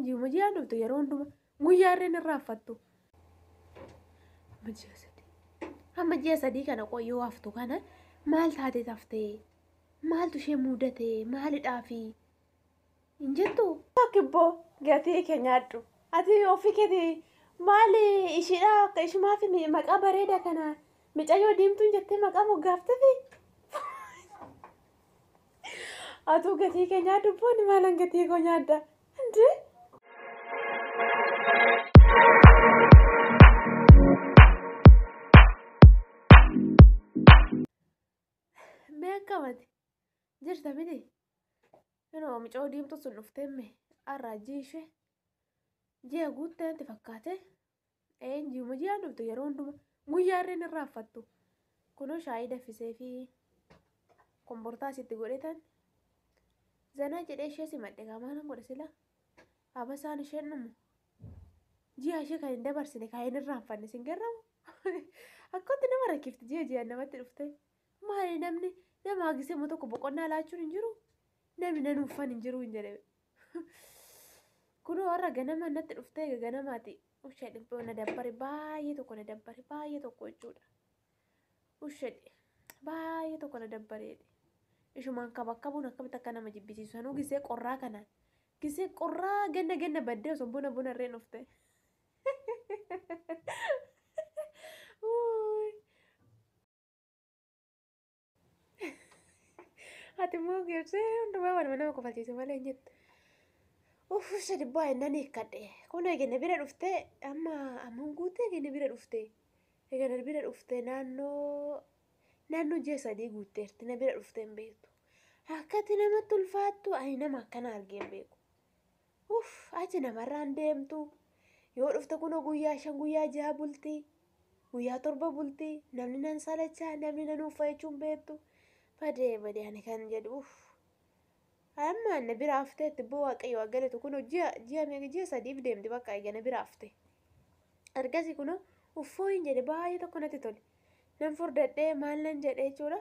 eenyuma ji'aan dhuftu yeroo hundumaa guyyaarreen irraa affattu. Amma ji'a sadii kana qoyyoo haftu kana maal taatee taftee maaltu ishee mudatee maalidhaafi hin jettu. Kibboo gatii keenya addu ati ofii keetii maali ishiidha akka ishumaaf maqaa bareeda kana micayyoo diimtuun jettee maqaa moggaaftefi. Atuu gatii keenya addu booni maalan gatii koo nyaadda indi. Mee akkamati jirta miti yeroo micoo diimtuu sun dhufteemme arraajii ishee ji'a guutteenti fakkaate eenyuma ji'aan dhuftu yeroo hundumaa guyyaarreen irraa affattu. Kunoo shaayii danfisee fi kombortaa sitti godhetan zanaa jedhee ishee simadhe qaamaanan godhe sila abasaan isheen dhumu ji'a ishee kan hin dabarsine kaayeen irraa affanne sin garramu akkatti nama rakkifti ji'a namatti dhufte. Maali namni nama hagisee moo tokko boqonnaa laachuun hin jiru namni nan uffan hin jiru hin jedhame. Kunoo warra ganama natti dhuftee ganamaati ushedhe na dabbare baay'ee tokko na dabbare baay'ee tokko jechuudha. Ushedhe baay'ee tokko na dabbareedhe. Ishumaan kabakkabuun akkamitti akka nama jibbisiisu sanuu gisee qorraa kanaan gisee qorraa ganna baddee osoo buna irreen dhufte. Ati immoo geessee hundumaa waan nama kofalchiisu malee hin jettu. Sadi baay'inaan hiikkadhe. Kun eegenne bira dhuftee amma guutee eegenne bira dhuftee. Eegenne bira dhuftee naannoo ji'a sadii guutteerti na bira dhuftee hin beektu. Akkati namatti ulfaattu ani nama akkana argee hin beeku. Achi namarraan deemtu yoo dhufte kunoo guyyaa 5 guyyaa 6 bultii guyyaa 7 bultii namni nan salachaa namni nan uffachuun beektu. Badee ani kan jedhu amma na bira hafteetti boo waaqayyo agalatu kunoo ji'a sadiif deemti bakka eegana bira hafte. Argasi kunoo uffoo hin jedhe baay'ee tokko natti tole. Nan furdadhee maal nan jedhee jechuudha.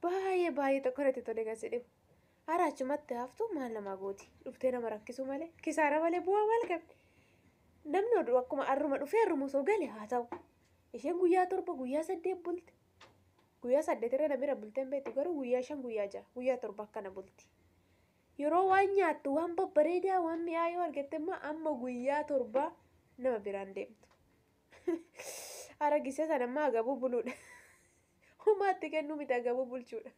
Baay'ee tokko natti tole gasi dhibu. Hara achumatti haftu maal nama gooti dhuftee nama rakkisu malee kisaara malee bu'aa maal qabdi. Namni oduu akkuma arruma dhufee arruma osoo gale haa ta'u. Isheen guyyaa 7 guyyaa 8 bulti. Guyyaa 8 irra na bira bulteen beektu garuu guyyaa 5 guyyaa 6 guyyaa 7 akkana bulti. Yeroo waan nyaattu waan babbareedaa waan mi'aayoo argatte immoo amma guyyaa 7 nama biraan deemtu. Hara gisee sana immoo agabuu buluudha. Humaatti kennuu miti agabuu bulchuudha.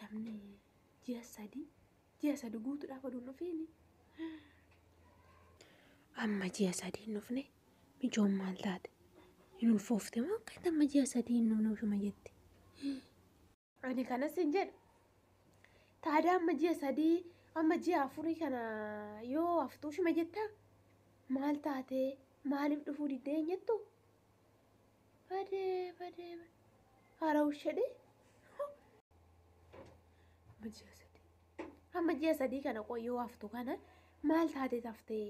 Namni ji'a sadii guutuudhaaf aduun dhufeeni. Amma ji'a sadii hin dhufne mijoon maal taate hin ulfoofte moo akka amma ji'a sadii hin dhufne ushuma jetti. Ani kanas hin jedhu taada amma ji'a sadii amma ji'a 4 kana yoo haftu ushuma jettaa maal taate maaliif dhufuu diddee hin jettu. Badee hara ushedhe. Amma ji'a sadii kana qoyyoo haftu kana maal taatee taftee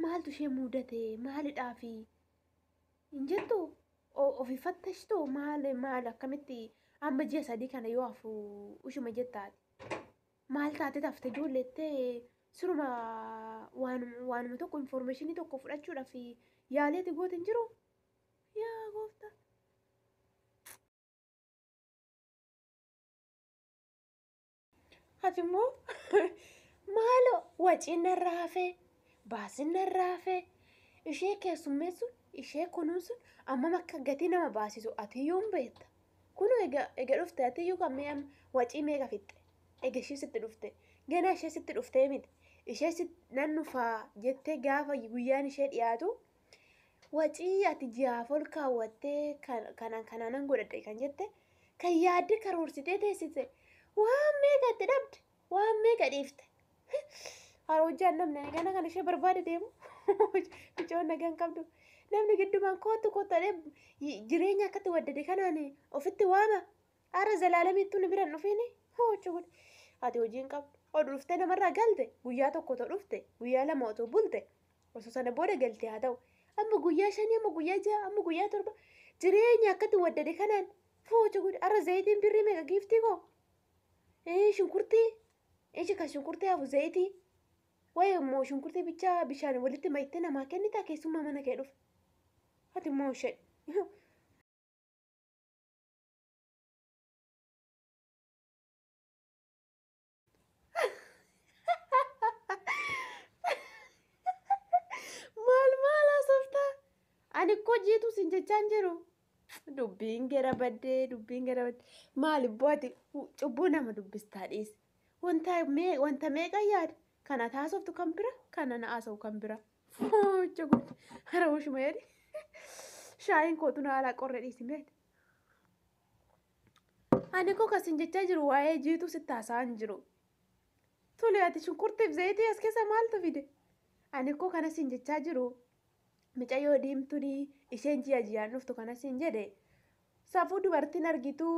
maaltu ishee mudatee maalidhaafi hin jettu ofii fattashtu maal akkamitti amma ji'a sadii kana yoo hafu ushuma jettaati maal taatee taftee ijoolleettee suruma waanuma tokko informationii tokko fudhachuudhaaf yaaleeti goote hin jiru yaa gooftaa. Ati immoo maalo waciin narraa hafee baasiin narraa hafee ishee keessummeessuun ishee kunuunsuun amma akka gatii nama baasisu atiyyuu hin beekta. Kunoo egaa dhufte atiyyuu kan mi'a wacii meeqa fixxe egaa ishee sitti dhufte gana ishee sitti dhuftee miti ishee nan dhufaa jettee gaafa guyyaan ishee dhiyaatu wacii ati ji'aaf ol kaawwattee kanaanan godhadhe kan jette kan yaadde karoorsitee teessise. Waan meeqa itti dhabde waan meeqa dhiifte harojjaan namni gana kan ishee barbaade deemu ijoon nagaan qabdu namni giddumaan kootu kottadhee jireenya akkatti waddade kanaan ofitti waama har'a zalaalamittuu ni biran dhufeeni hoochu godhe ati hojiin qabdu oduu dhuftee namarraa galte guyyaa tokko otoo dhufte guyyaa 2 otoo bulte osoo sana booda galtee haa ta'u. Amma guyyaa 5 amma guyyaa 6 amma guyyaa 7 jireenya akkatti waddade kanaan foocha godhe arra zayitiin birrii meeqa giiftii koo shunkurtii ishi kan shunkurtii hafu zayitii wayi immoo shunkurtii bichaa bishaan walitti mayittee namaa kennitaa keessummaa mana kee dhufe ati immoo ishee maal haasoftaa ani koo jiitu sin jechaan jiru dubbiin gara baddee maali booti cubbuu nama dubbistaa dhiisi wanta meeqa yaada kana taasoftu kan bira kana na haasa'u kan bira foocha guddi hara ushuma jedhi shaayiin kootu na alaa qorre dhiisi meeti ani koo kasin jechaa jiru waa'ee jiitu sitti haasa'an jiru tole ati shunkurtiif zayitii as keessa maaltu fide ani koo kana sin jechaa jiru mucayyoo diimtuun isheen ji'aan dhuftu kana siin jedhe safuu dubartiin argitu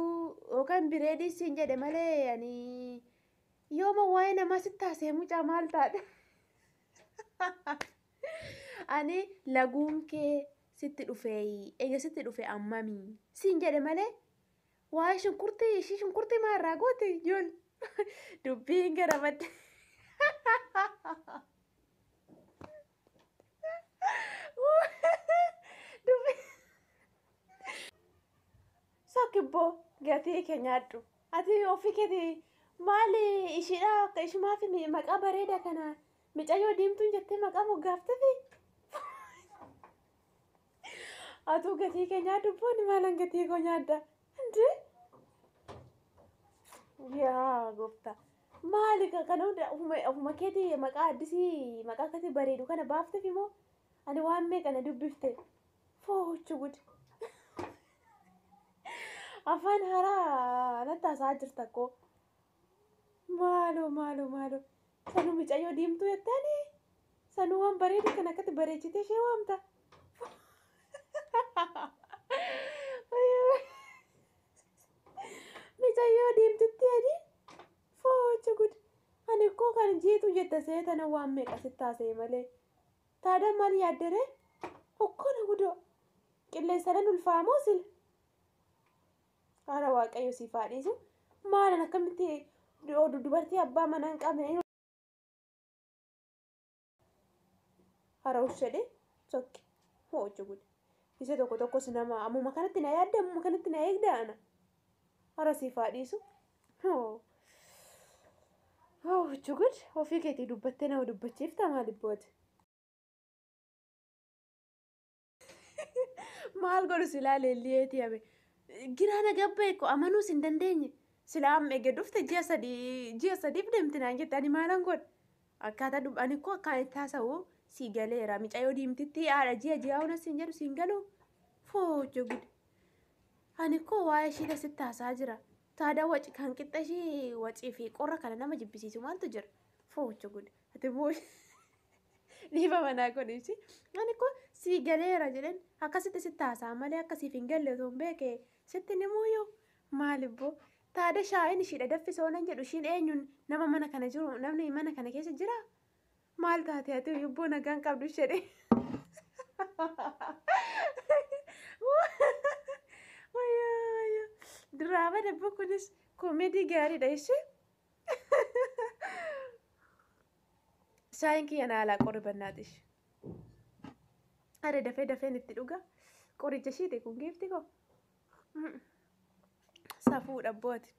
yookaan bireedii siin jedhe malee ani yooma waa'ee namaa sitti haasa'e mucaa maal taate ani laguun kee sitti dhufe ammamii siin jedhe malee waa'ee shunkurtii maarraa goote ijool dubbiin gara badde Sakkibbo gatii keenyaadhu ati ofii keetii maali ishiidha akka ishumaa fi maqaa bareeda kana mucayyoo diimtuun jettee maqaa moggaaftee atuu gatii keenyaadhu booni maalan gatii koo nyaadda indi yaa gooftaa maali kana hunda ofuma keetii maqaa addisii maqaa akkasii bareedu kana baafteef immoo ani waan meeqana dubbifte foochu gudi afaan haraa natti haasa'aa jirta koo maaloo sanuu mucayyoo diimtuu jettaani sanuu waan bareedu kan akkatti bareechitee ishee waamta mucayyoo diimtutti jedhi foocha gudi ani koo kan jiitu jetta seetana waan meeqa sitti haasa'e malee taada maal yaaddere hokkona gudoo qilleensaadhaan ulfaamoo sila hara waaqayyo siif haa dhiisu maalan akkamitti dubartii abbaa manaa hin qabne hara ushshadhe sokki hoochu gudi isa tokkos nama ammuma kanatti na yaadda ammuma kanatti na eegda ana hara siif haa dhiisu hoochu gudi ofii keetii dubbattee nama dubbachiifta maalibbooti maal godhu silaa leelliyeetii habe giraana gabbee ko amanuus hin dandeenye silaa amma eege dhufte ji'a sadiif deemti naan jette ani maalan godha akkaataa ani koo akkaan itti haasa'u sii galeera mucayyoo diimtitti haadha ji'a hona siin jedhu siin galuu foocho gudi ani koo waa'ee ishiidha sitti haasa'aa jira taada waci kan qixxa ishii wacii fi qorra kana nama jibbisiisu maaltu jira foocho gudi ati boo dhiiba manaa godhiisi ani koo sii galeera jedhen akkasitti sitti haasa'a malee akkasiif hin galle otoo hin beekee sitti ni muuyyuu maalibboo taada shaayiin ishiidha daffisoo nan jedhu ishiin eenyuun nama mana kana jiru namni mana kana keessa jira maal taate ati yubboo nagaan qabdu ishedhe wayyaa diraama dabbo kunis koomedii gaariidha ishee shaayiin kiyya naalaa qorribannaatish are dafeen itti dhuga qoricha ishiite kun geefti koo safuu dhabbooti